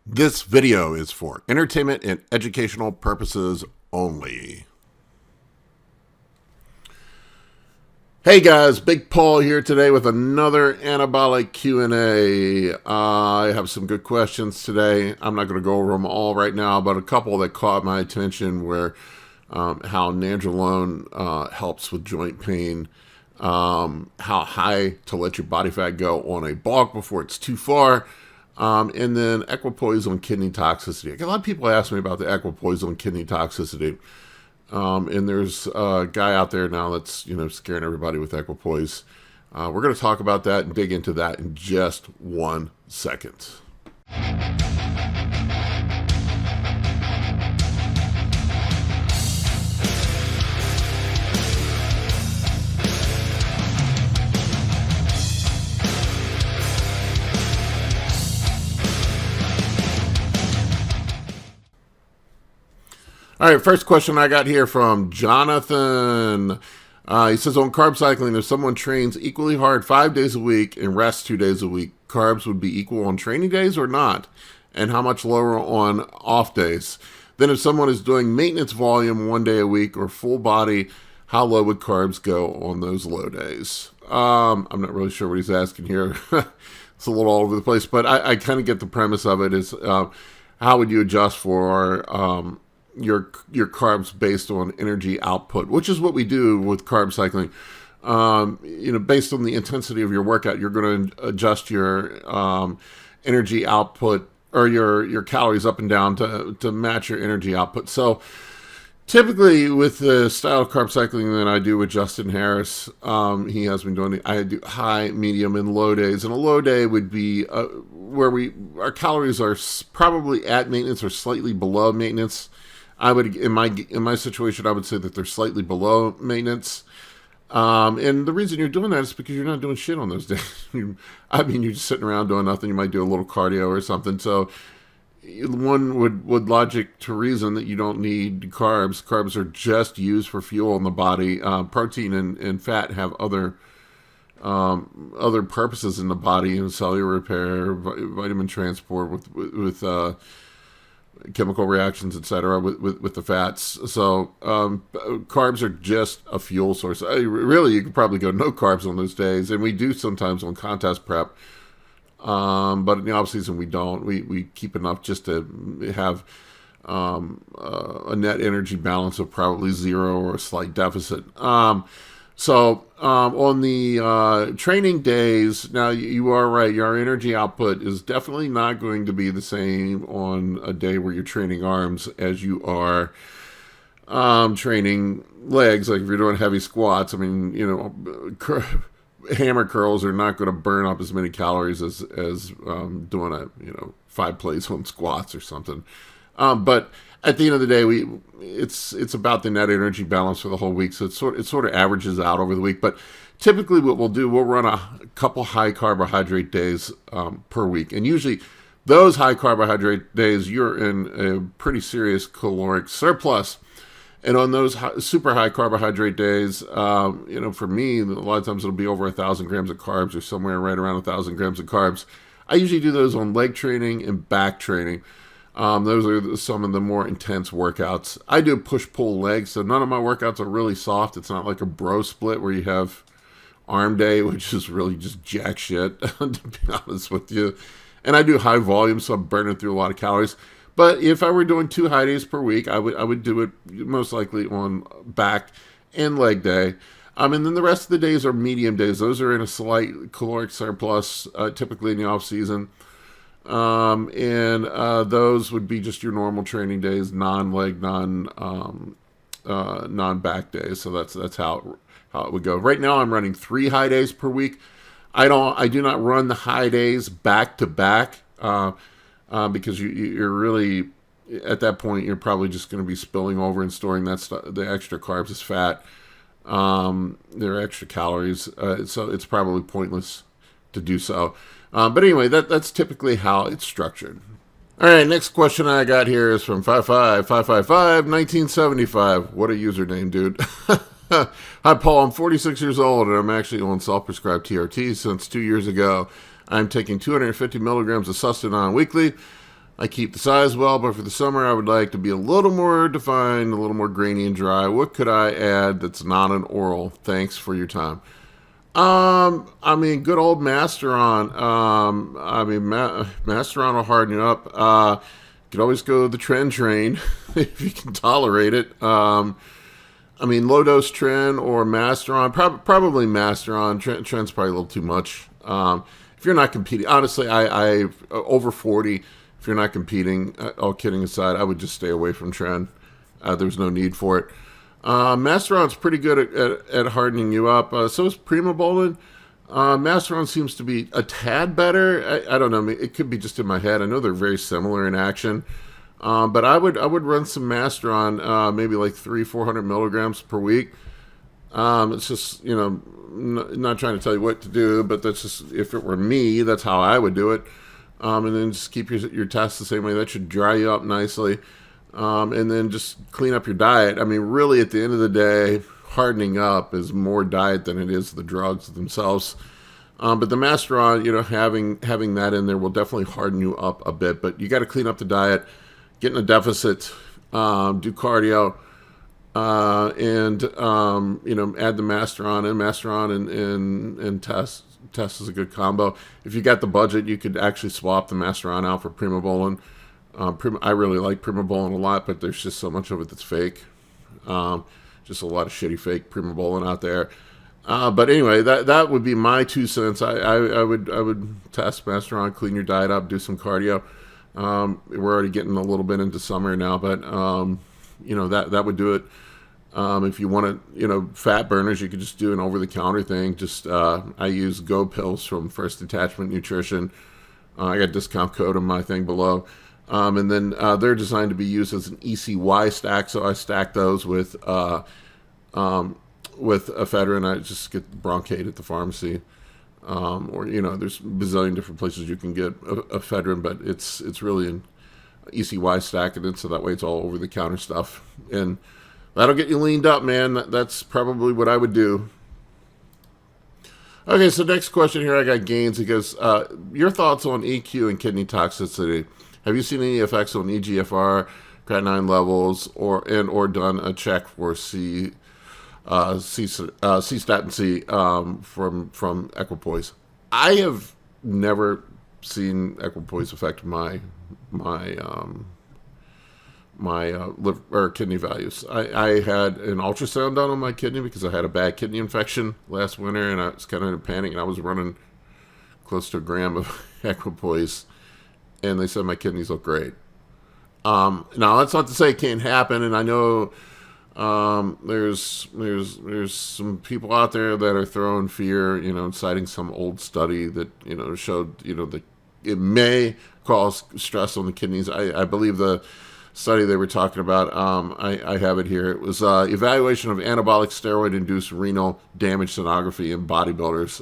This video is for entertainment and educational purposes only. Hey guys, Big Paul here today with another anabolic Q&A. I have some good questions today. I'm not going to go over them all right now, but a couple that caught my attention were how Nandrolone helps with joint pain, how high to let your body fat go on a bulk before it's too far, and then equipoise on kidney toxicity. A lot of people ask me about the equipoise on kidney toxicity. And there's a guy out there now that's, scaring everybody with equipoise. We're going to talk about that and dig into that in just 1 second. All right, first question I got here from Jonathan. He says, on carb cycling, if someone trains equally hard 5 days a week and rests 2 days a week, carbs would be equal on training days or not? And how much lower on off days? Then if someone is doing maintenance volume 1 day a week or full body, how low would carbs go on those low days? I'm not really sure what he's asking here. It's a little all over the place, but I kind of get the premise of it is how would you adjust for your carbs based on energy output, which is what we do with carb cycling. Based on the intensity of your workout, you're going to adjust your energy output or your calories up and down to match your energy output. So typically with the style of carb cycling that I do with Justin Harris, he has been doing I do high, medium, and low days. And a low day would be where our calories are probably at maintenance or slightly below maintenance. I would, in my situation, I would say that they're slightly below maintenance. And the reason you're doing that is because you're not doing shit on those days. You're just sitting around doing nothing. You might do a little cardio or something. So one would logic to reason that you don't need carbs. Carbs are just used for fuel in the body. Protein and fat have other purposes in the body, cellular repair, vitamin transport with chemical reactions, etc., with the fats. So carbs are just a fuel source. Really, you could probably go no carbs on those days, and we do sometimes on contest prep. But in the off season, we don't. We keep enough just to have a net energy balance of probably zero or a slight deficit. So on the training days, now you are right, your energy output is definitely not going to be the same on a day where you're training arms as you are training legs. Like if you're doing heavy squats, hammer curls are not going to burn up as many calories as doing 5 plates on squats or something. But at the end of the day, it's about the net energy balance for the whole week. So it sort of averages out over the week. But typically what we'll do, we'll run a couple high carbohydrate days per week. And usually those high carbohydrate days, you're in a pretty serious caloric surplus. And on those super high carbohydrate days, for me, a lot of times it'll be over 1,000 grams of carbs or somewhere right around 1,000 grams of carbs. I usually do those on leg training and back training. Those are some of the more intense workouts. I do push-pull legs, so none of my workouts are really soft. It's not like a bro split where you have arm day, which is really just jack shit, to be honest with you. And I do high volume, so I'm burning through a lot of calories. But if I were doing 2 high days per week, I would do it most likely on back and leg day. And then the rest of the days are medium days. Those are in a slight caloric surplus, typically in the off-season. Those would be just your normal training days, non-leg, non-back days. So that's how it would go. Right now I'm running 3 high days per week. I do not run the high days back to back, because you're really, at that point, you're probably just going to be spilling over and storing the extra carbs as fat. They're extra calories. So it's probably pointless to do so. But anyway, that's typically how it's structured. All right, next question I got here is from 555551975. What a username, dude. Hi, Paul. I'm 46 years old, and I'm actually on self-prescribed TRT since 2 years ago. I'm taking 250 milligrams of Sustanon weekly. I keep the size well, but for the summer, I would like to be a little more defined, a little more grainy and dry. What could I add that's not an oral? Thanks for your time. I mean, good old Masteron. Masteron will harden you up. You could always go the Tren train if you can tolerate it. I mean, low dose Tren or Masteron, probably Masteron. Tren's probably a little too much. If you're not competing, honestly, I over 40. If you're not competing, all kidding aside, I would just stay away from Tren. There's no need for it. Masteron's pretty good at hardening you up. So is Primobolan. Masteron seems to be a tad better. I don't know. I mean, it could be just in my head. I know they're very similar in action. But I would run some Masteron, maybe like 400 milligrams per week. It's just, not trying to tell you what to do, but that's just, if it were me, that's how I would do it. And then just keep your tests the same way. That should dry you up nicely. And then just clean up your diet. I mean, really, at the end of the day, hardening up is more diet than it is the drugs themselves. But the Masteron, having that in there will definitely harden you up a bit. But you got to clean up the diet, get in a deficit, do cardio, and add the Masteron and test. Test is a good combo. If you got the budget, you could actually swap the Masteron out for Primobolan. I really like Primobolan a lot, but there's just so much of it that's fake. Just a lot of shitty fake Primobolan out there. But anyway, that would be my 2 cents. I would test Masteron, clean your diet up, do some cardio. We're already getting a little bit into summer now, but that would do it. If you want to, fat burners, you could just do an over-the-counter thing. Just I use Go pills from First Detachment Nutrition. I got a discount code on my thing below. And then they're designed to be used as an ECY stack, so I stack those with ephedrine. I just get Bronchate at the pharmacy, or there's a bazillion different places you can get ephedrine, but it's really an ECY stack, and so that way it's all over the counter stuff, and that'll get you leaned up, man. That's probably what I would do. Okay, so next question here, I got Gaines. He goes, your thoughts on EQ and kidney toxicity? Have you seen any effects on EGFR, creatinine levels, or done a check for C-statin C from equipoise? I have never seen equipoise affect my liver or kidney values. I had an ultrasound done on my kidney because I had a bad kidney infection last winter, and I was kind of in a panic, and I was running close to a gram of equipoise. And they said my kidneys look great. Now that's not to say it can't happen, and I know there's some people out there that are throwing fear, citing some old study that showed that it may cause stress on the kidneys. I believe the study they were talking about. I have it here. It was evaluation of anabolic steroid-induced renal damage sonography in bodybuilders.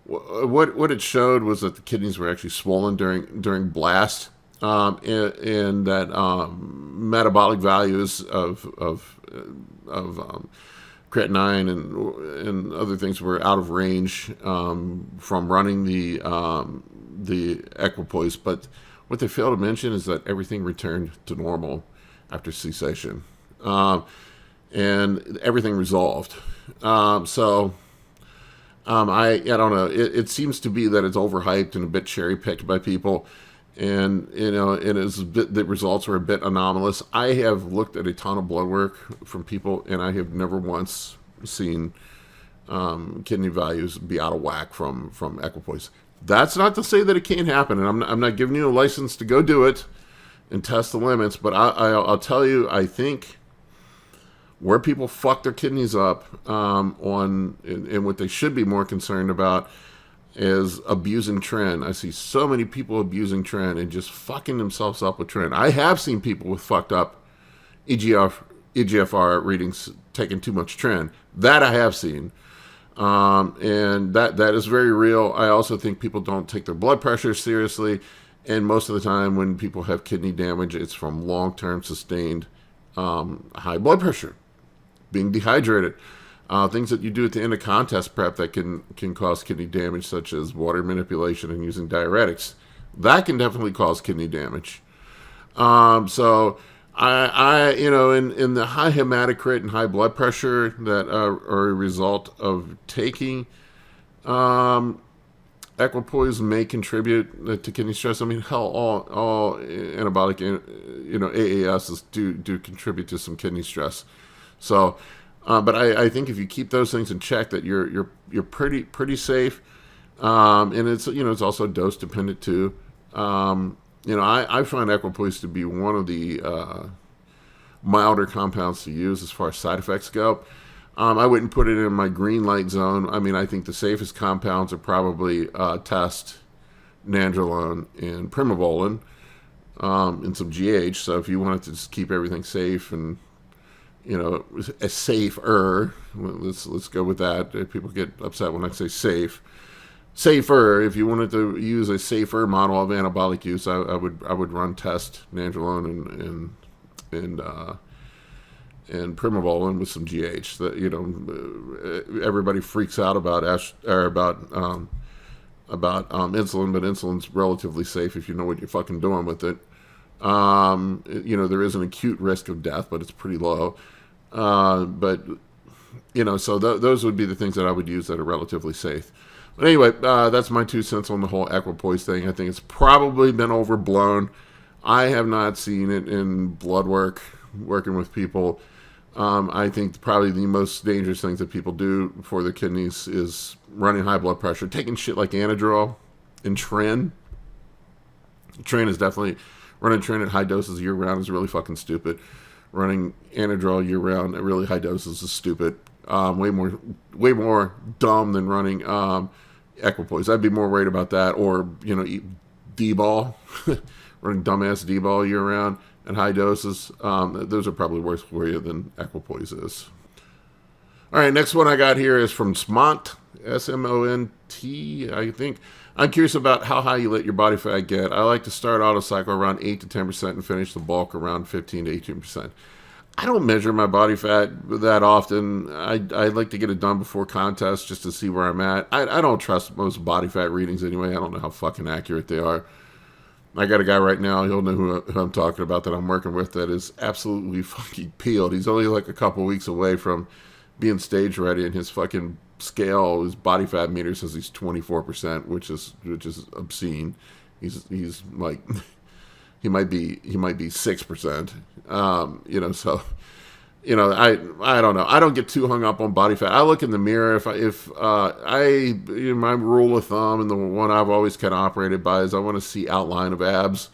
What it showed was that the kidneys were actually swollen during blast, and that metabolic values of creatinine and other things were out of range from running the equipoise. But what they failed to mention is that everything returned to normal after cessation, and everything resolved. I don't know. It seems to be that it's overhyped and a bit cherry picked by people, and the results are a bit anomalous. I have looked at a ton of blood work from people, and I have never once seen kidney values be out of whack from equipoise. That's not to say that it can't happen, and I'm not giving you a license to go do it and test the limits. But I'll tell you, I think where people fuck their kidneys up and what they should be more concerned about is abusing Tren. I see so many people abusing Tren and just fucking themselves up with Tren. I have seen people with fucked up EGFR readings taking too much Tren. That I have seen. And that is very real. I also think people don't take their blood pressure seriously. And most of the time when people have kidney damage, it's from long-term sustained high blood pressure, being dehydrated, things that you do at the end of contest prep that can cause kidney damage, such as water manipulation and using diuretics. that can definitely cause kidney damage. So in the high hematocrit and high blood pressure that are a result of taking equipoise may contribute to kidney stress. I mean, hell, all anabolic, AASs do contribute to some kidney stress. So, but I think if you keep those things in check, that you're pretty safe. And it's also dose dependent too. I find equipoise to be one of the milder compounds to use as far as side effects go. I wouldn't put it in my green light zone. I mean, I think the safest compounds are probably test, nandrolone, and primobolan, and some GH. So if you wanted to just keep everything safe and a safer, let's go with that. People get upset when I say safe. Safer. If you wanted to use a safer model of anabolic use, I would run test, nandrolone, and primobolan with some GH. That everybody freaks out about insulin, but insulin's relatively safe if you know what you're fucking doing with it. There is an acute risk of death, but it's pretty low. So those would be the things that I would use that are relatively safe. But anyway, that's my 2 cents on the whole equipoise thing. I think it's probably been overblown. I have not seen it in blood work, working with people. I think probably the most dangerous things that people do for their kidneys is running high blood pressure, taking shit like Anadrol and Tren. Tren is definitely, running Tren at high doses year round is really fucking stupid. Running Anadrol year round at really high doses is stupid. Way more dumb than running equipoise. I'd be more worried about that, or eat D-ball, running dumbass D-ball year round at high doses. Those are probably worse for you than equipoise is. All right, next one I got here is from Smont, S-M-O-N-T, I think. I'm curious about how high you let your body fat get. I like to start auto cycle around 8 to 10% and finish the bulk around 15 to 18%. I don't measure my body fat that often. I like to get it done before contest just to see where I'm at. I don't trust most body fat readings anyway. I don't know how fucking accurate they are. I got a guy right now, he'll know who I'm talking about, that I'm working with, that is absolutely fucking peeled. He's only like a couple weeks away from being stage ready, and his fucking scale, his body fat meter says he's 24%, which is obscene. He's like, he might be 6%. I don't know. I don't get too hung up on body fat. I look in the mirror. My rule of thumb, and the one I've always kind of operated by, is I want to see outline of abs.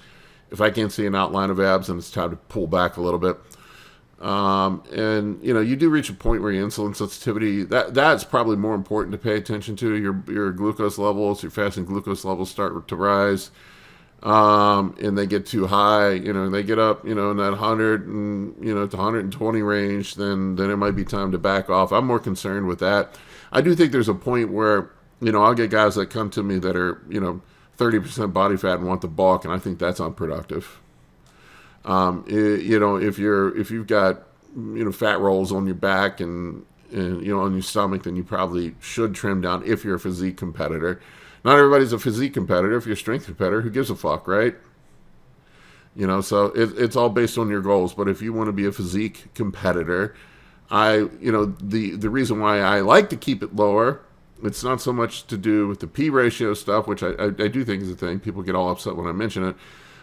If I can't see an outline of abs, then it's time to pull back a little bit. You do reach a point where your insulin sensitivity, that's probably more important to pay attention to. Your glucose levels, your fasting glucose levels start to rise. And they get too high, they get up, in that 100 and, to 120 range, then it might be time to back off. I'm more concerned with that. I do think there's a point where, I'll get guys that come to me that are, 30% body fat and want the bulk, and I think that's unproductive. If you've got, fat rolls on your back and on your stomach, then you probably should trim down if you're a physique competitor. Not everybody's a physique competitor. If you're a strength competitor, who gives a fuck, right? So it's all based on your goals. But if you want to be a physique competitor, the reason why I like to keep it lower, it's not so much to do with the P ratio stuff, which I do think is a thing. People get all upset when I mention it.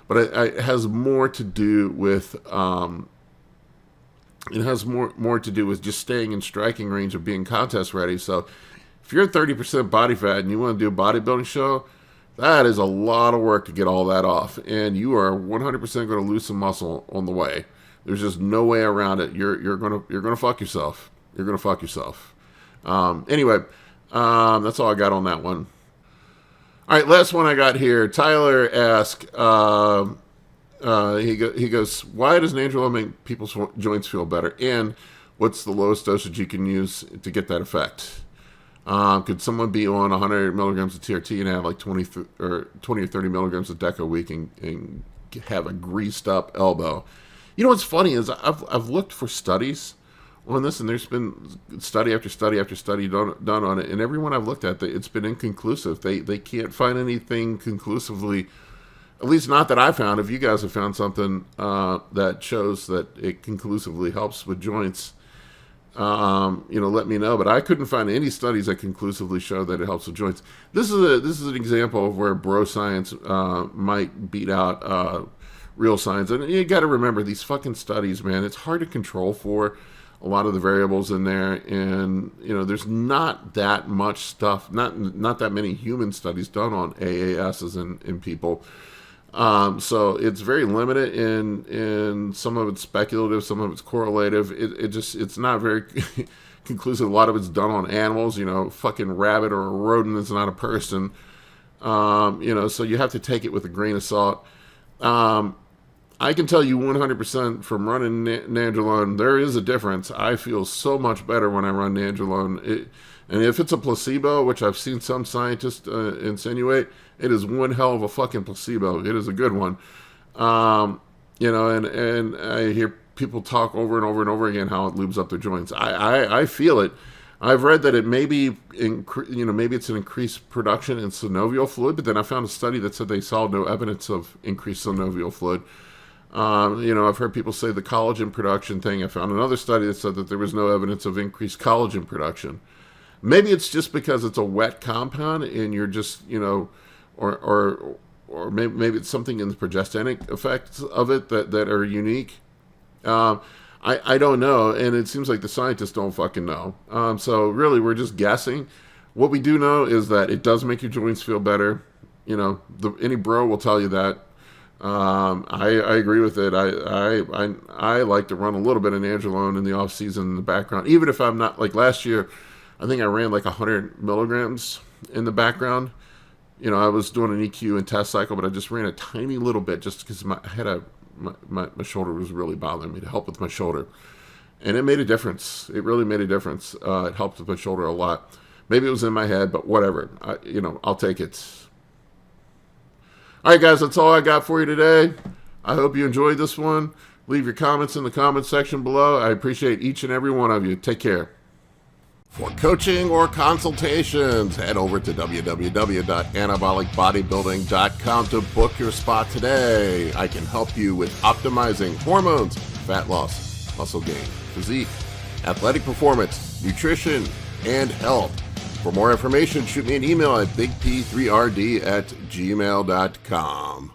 But it has more to do with more to do with just staying in striking range of being contest ready. So if you're 30% body fat and you want to do a bodybuilding show, that is a lot of work to get all that off, and you are 100% going to lose some muscle on the way. There's just no way around it. You're gonna fuck yourself. You're gonna fuck yourself. Anyway, that's all I got on that one. All right, last one I got here. Tyler asked, he goes, why does nandrolone make people's joints feel better, and what's the lowest dosage you can use to get that effect? Could someone be on 100 milligrams of TRT and have like 20 or 30 milligrams of Deca a week and have a greased up elbow? What's funny is I've looked for studies on this, and there's been study after study after study done on it, and everyone I've looked at, it's been inconclusive. They can't find anything conclusively At least not that I found. If you guys have found something that shows that it conclusively helps with joints, let me know. But I couldn't find any studies that conclusively show that it helps with joints. This is an example of where bro science might beat out real science. And you got to remember, these fucking studies, man, it's hard to control for a lot of the variables in there, and there's not that much stuff, not that many human studies done on AASs in people. So it's very limited in some of it's speculative, some of it's correlative. It's not very conclusive. A lot of it's done on animals, fucking rabbit or a rodent is not a person. So you have to take it with a grain of salt. I can tell you 100% from running Nandrolone, there is a difference. I feel so much better when I run Nandrolone. And if it's a placebo, which I've seen some scientists insinuate, it is one hell of a fucking placebo. It is a good one. And I hear people talk over and over and over again how it lubes up their joints. I feel it. I've read that it may be, maybe it's an increased production in synovial fluid, but then I found a study that said they saw no evidence of increased synovial fluid. I've heard people say the collagen production thing. I found another study that said that there was no evidence of increased collagen production. Maybe it's just because it's a wet compound and you're just, or maybe it's something in the progestinic effects of it that are unique. I don't know, and it seems like the scientists don't fucking know. So really, we're just guessing. What we do know is that it does make your joints feel better. Any bro will tell you that. I agree with it. I like to run a little bit of Nandrolone in the off season in the background, even if I'm not, like last year, I think I ran like 100 milligrams in the background. I was doing an EQ and test cycle, but I just ran a tiny little bit just because my shoulder was really bothering me, to help with my shoulder. And it made a difference. It really made a difference. It helped with my shoulder a lot. Maybe it was in my head, but whatever. I'll take it. All right, guys, that's all I got for you today. I hope you enjoyed this one. Leave your comments in the comment section below. I appreciate each and every one of you. Take care. For coaching or consultations, head over to www.anabolicbodybuilding.com to book your spot today. I can help you with optimizing hormones, fat loss, muscle gain, physique, athletic performance, nutrition, and health. For more information, shoot me an email at bigp3rd@gmail.com.